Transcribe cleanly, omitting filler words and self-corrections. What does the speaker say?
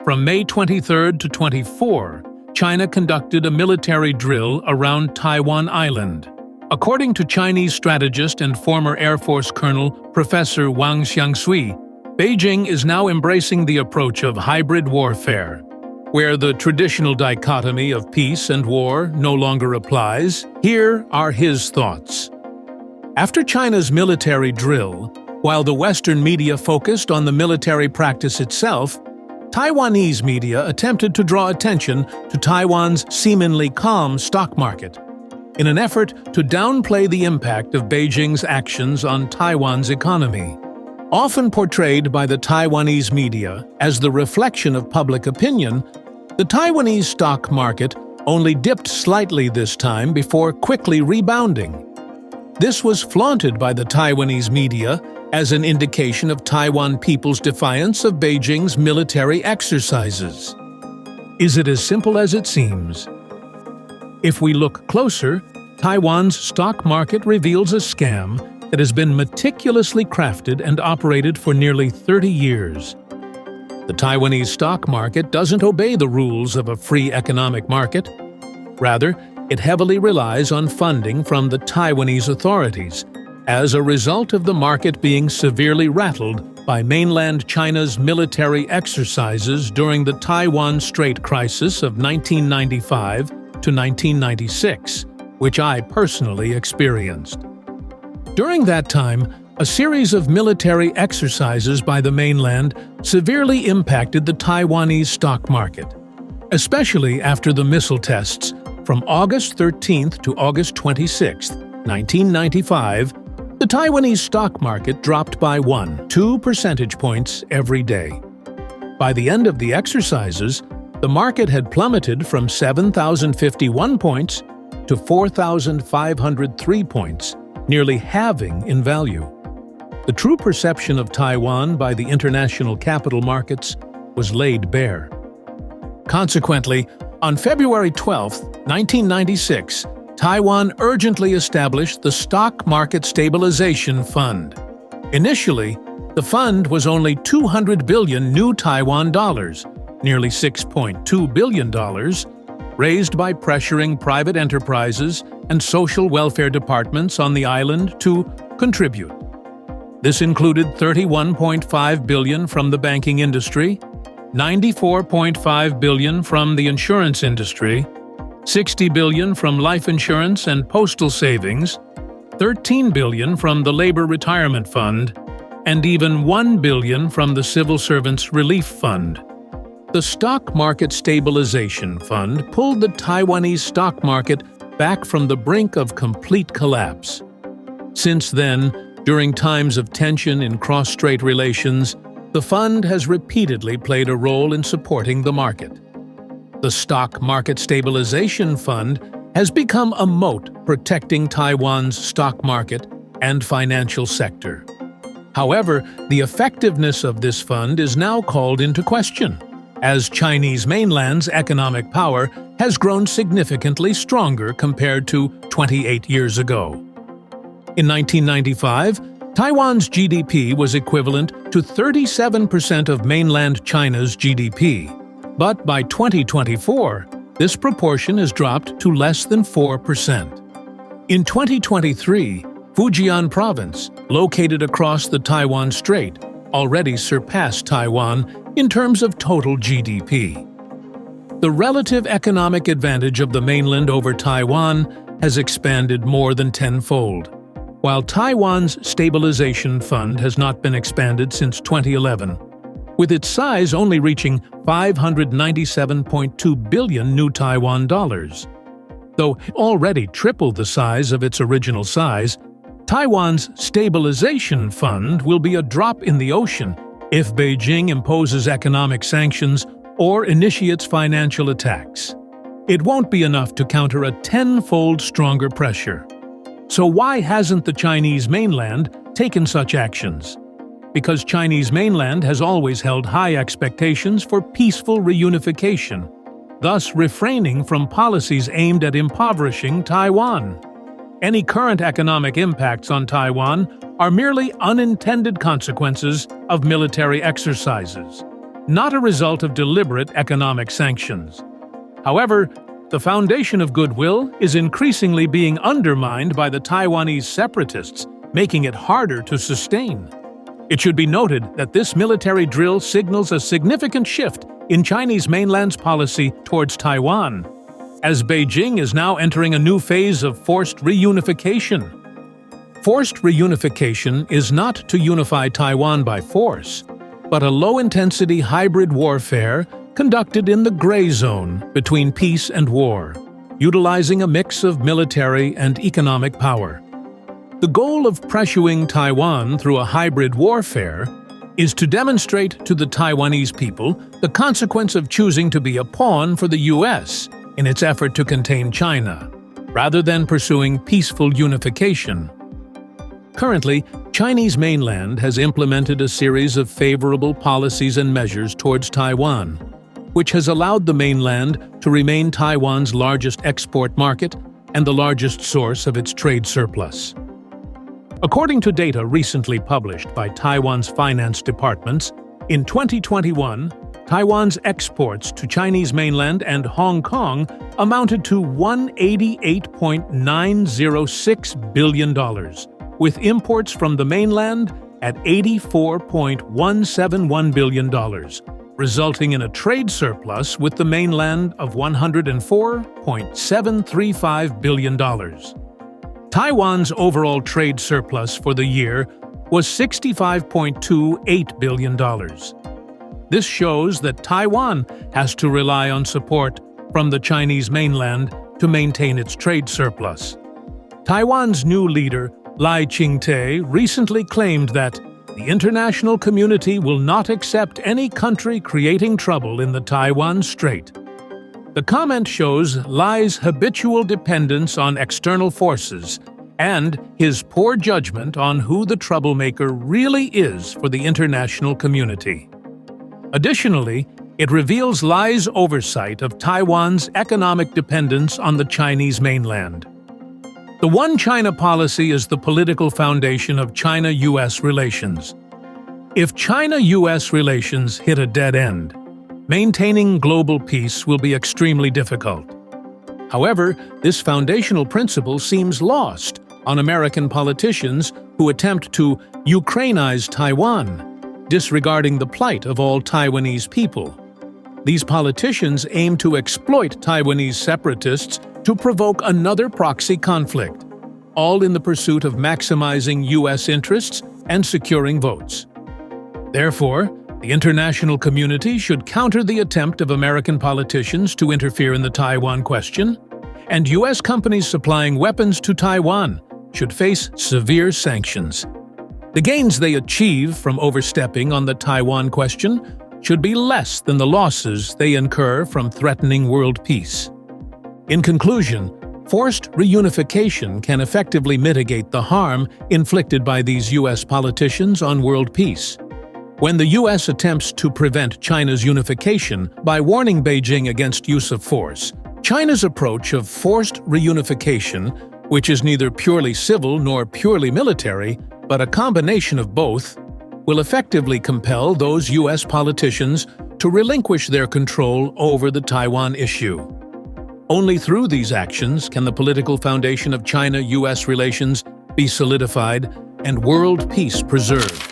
From May 23 to 24, China conducted a military drill around Taiwan Island. According to Chinese strategist and former Air Force Colonel Professor Wang Xiangsui, Beijing is now embracing the approach of hybrid warfare, where the traditional dichotomy of peace and war no longer applies. Here are his thoughts. After China's military drill, while the Western media focused on the military practice itself, Taiwanese media attempted to draw attention to Taiwan's seemingly calm stock market, in an effort to downplay the impact of Beijing's actions on Taiwan's economy. Often portrayed by the Taiwanese media as the reflection of public opinion, the Taiwanese stock market only dipped slightly this time before quickly rebounding. This was flaunted by the Taiwanese media as an indication of Taiwan people's defiance of Beijing's military exercises. Is it as simple as it seems? If we look closer, Taiwan's stock market reveals a scam that has been meticulously crafted and operated for nearly 30 years. The Taiwanese stock market doesn't obey the rules of a free economic market. Rather, it heavily relies on funding from the Taiwanese authorities, as a result of the market being severely rattled by mainland China's military exercises during the Taiwan Strait crisis of 1995 to 1996, which I personally experienced. During that time, a series of military exercises by the mainland severely impacted the Taiwanese stock market, especially after the missile tests from August 13th to August 26th, 1995. The Taiwanese stock market dropped by 1-2 percentage points every day. By the end of the exercises, the market had plummeted from 7,051 points to 4,503 points, nearly halving in value. The true perception of Taiwan by the international capital markets was laid bare. Consequently, on February 12, 1996, Taiwan urgently established the Stock Market Stabilization Fund. Initially, the fund was only 200 billion new Taiwan dollars, nearly $6.2 billion, raised by pressuring private enterprises and social welfare departments on the island to contribute. This included $31.5 billion from the banking industry, $94.5 billion from the insurance industry, $60 billion from life insurance and postal savings, $13 billion from the Labor Retirement Fund, and even $1 billion from the Civil Servants Relief Fund. The Stock Market Stabilization Fund pulled the Taiwanese stock market back from the brink of complete collapse. Since then, during times of tension in cross-strait relations, the fund has repeatedly played a role in supporting the market. The Stock Market Stabilization Fund has become a moat protecting Taiwan's stock market and financial sector. However, the effectiveness of this fund is now called into question, as Chinese mainland's economic power has grown significantly stronger compared to 28 years ago. In 1995, Taiwan's GDP was equivalent to 37% of mainland China's GDP, but by 2024, this proportion has dropped to less than 4%. In 2023, Fujian Province, located across the Taiwan Strait, already surpassed Taiwan in terms of total GDP. The relative economic advantage of the mainland over Taiwan has expanded more than tenfold. While Taiwan's Stabilization Fund has not been expanded since 2011, with its size only reaching 597.2 billion new Taiwan dollars. Though already triple the size of its original size, Taiwan's Stabilization Fund will be a drop in the ocean if Beijing imposes economic sanctions or initiates financial attacks. It won't be enough to counter a tenfold stronger pressure. So why hasn't the Chinese mainland taken such actions? Because Chinese mainland has always held high expectations for peaceful reunification, thus refraining from policies aimed at impoverishing Taiwan. Any current economic impacts on Taiwan are merely unintended consequences of military exercises. not a result of deliberate economic sanctions. However, the foundation of goodwill is increasingly being undermined by the Taiwanese separatists, making it harder to sustain. It should be noted that this military drill signals a significant shift in Chinese mainland's policy towards Taiwan, as Beijing is now entering a new phase of forced reunification. Forced reunification is not to unify Taiwan by force, but a low-intensity hybrid warfare conducted in the gray zone between peace and war, utilizing a mix of military and economic power. The goal of pressuring Taiwan through a hybrid warfare is to demonstrate to the Taiwanese people the consequence of choosing to be a pawn for the U.S. in its effort to contain China, rather than pursuing peaceful unification. Currently, Chinese mainland has implemented a series of favorable policies and measures towards Taiwan, which has allowed the mainland to remain Taiwan's largest export market and the largest source of its trade surplus. According to data recently published by Taiwan's finance departments, in 2021, Taiwan's exports to Chinese mainland and Hong Kong amounted to $188.906 billion, with imports from the mainland at $84.171 billion, resulting in a trade surplus with the mainland of $104.735 billion. Taiwan's overall trade surplus for the year was $65.28 billion. This shows that Taiwan has to rely on support from the Chinese mainland to maintain its trade surplus. Taiwan's new leader, Lai Ching-te, recently claimed that the international community will not accept any country creating trouble in the Taiwan Strait. The comment shows Lai's habitual dependence on external forces and his poor judgment on who the troublemaker really is for the international community. Additionally, it reveals Lai's oversight of Taiwan's economic dependence on the Chinese mainland. The One China policy is the political foundation of China-U.S. relations. If China-U.S. relations hit a dead end, maintaining global peace will be extremely difficult. However, this foundational principle seems lost on American politicians who attempt to Ukrainize Taiwan, disregarding the plight of all Taiwanese people. These politicians aim to exploit Taiwanese separatists to provoke another proxy conflict, all in the pursuit of maximizing U.S. interests and securing votes. Therefore, the international community should counter the attempt of American politicians to interfere in the Taiwan question, and U.S. companies supplying weapons to Taiwan should face severe sanctions. The gains they achieve from overstepping on the Taiwan question should be less than the losses they incur from threatening world peace. In conclusion, forced reunification can effectively mitigate the harm inflicted by these U.S. politicians on world peace. When the U.S. attempts to prevent China's unification by warning Beijing against use of force, China's approach of forced reunification, which is neither purely civil nor purely military, but a combination of both, will effectively compel those U.S. politicians to relinquish their control over the Taiwan issue. Only through these actions can the political foundation of China-U.S. relations be solidified and world peace preserved.